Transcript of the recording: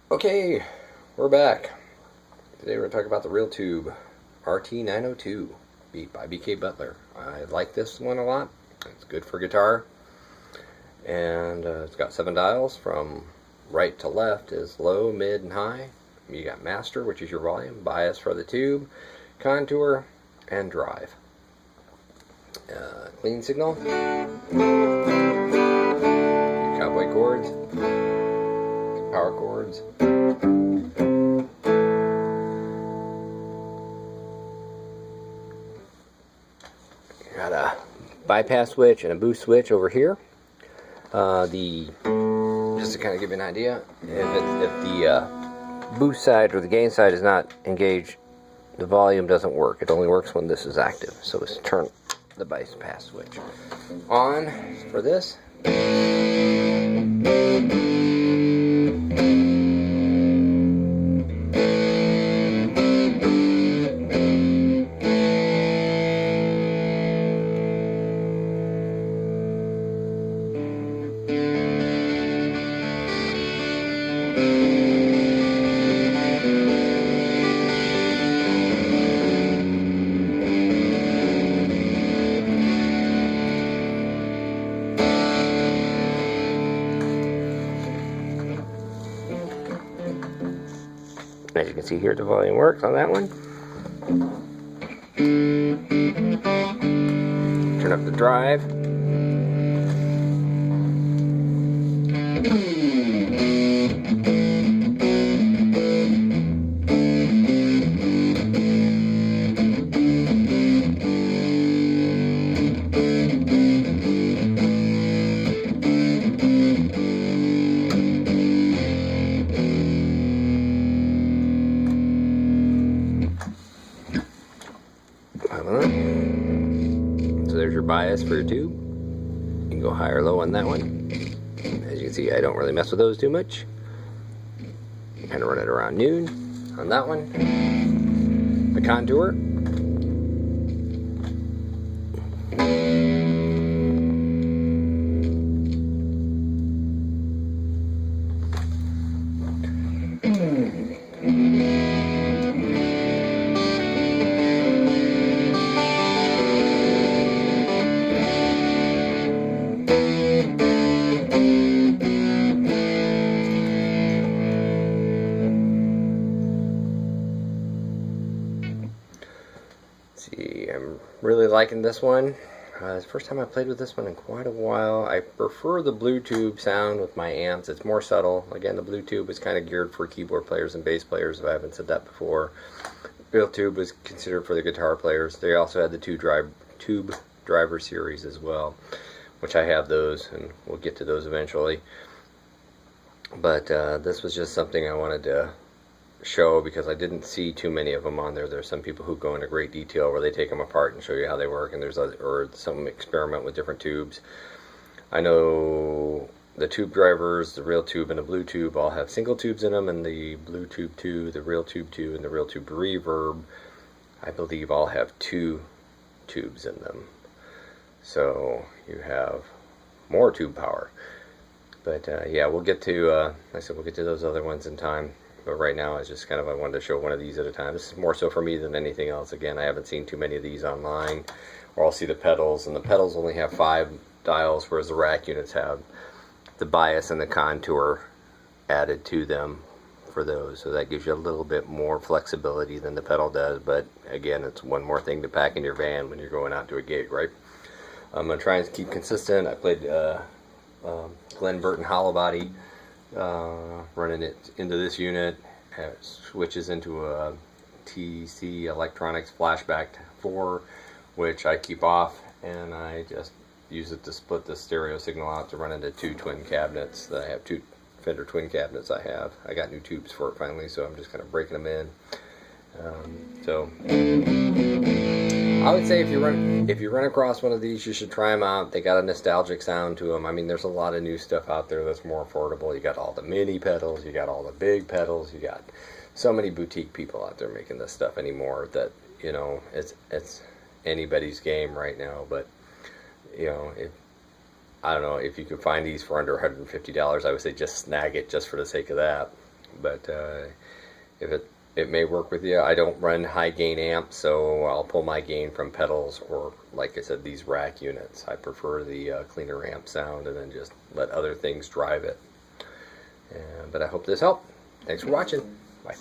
Okay, we're back. Today we're going to talk about the real tube RT-902 beat by Butler. I like this one a lot. It's good for guitar, and it's got 7 dials. From right to left is low, mid, and high. You got master, which is your volume, bias for the tube, contour, and drive. Clean signal, your cowboy chords, power chords. Got a bypass switch and a boost switch over here. Just to kind of give you an idea, if the boost side or the gain side is not engaged, the volume doesn't work. It only works when this is active. So let's turn the bypass switch on for this. As you can see here, the volume works on that one. Turn up the drive. So there's your bias for your tube. You can go high or low on that one. As you can see, I don't really mess with those too much. Kind of run it around noon on that one. The contour. See, I'm really liking this one. It's the first time I played with this one in quite a while. I prefer the blue tube sound with my amps. It's more subtle. Again, the blue tube is kind of geared for keyboard players and bass players, if I haven't said that before. Real tube was considered for the guitar players. They also had the tube driver series as well, which I have those, and we'll get to those eventually. But this was just something I wanted to show because I didn't see too many of them on there. There's some people who go into great detail where they take them apart and show you how they work, and there's or some experiment with different tubes. I know the tube drivers, the real tube and the blue tube all have single tubes in them, and the blue tube 2, the real tube 2, and the real tube reverb, I believe, all have 2 tubes in them. So you have more tube power. But yeah, we'll get to, like I said, we'll get to those other ones in time. But right now, it's just kind of, I wanted to show one of these at a time. This is more so for me than anything else. Again, I haven't seen too many of these online, or I'll see the pedals, and the pedals only have 5 dials, whereas the rack units have the bias and the contour added to them for those. So that gives you a little bit more flexibility than the pedal does. But again, it's one more thing to pack in your van when you're going out to a gig, right? I'm going to try and keep consistent. I played Glenn Burton hollow body, running it into this unit. It switches into a TC Electronics Flashback 4, which I keep off, and I just use it to split the stereo signal out to run into 2 twin cabinets that I have, 2 Fender twin cabinets I have. I got new tubes for it finally, so I'm just kind of breaking them in. So I would say if you run across one of these, you should try them out. They got a nostalgic sound to them. I mean, there's a lot of new stuff out there that's more affordable. You got all the mini pedals, you got all the big pedals, you got so many boutique people out there making this stuff anymore that, you know, it's anybody's game right now. But, you know, I don't know, if you could find these for under $150, I would say just snag it just for the sake of that. but if it may work with you. I don't run high gain amps, so I'll pull my gain from pedals or, like I said, these rack units. I prefer the cleaner amp sound and then just let other things drive it. But I hope this helped. Thanks for watching. Bye.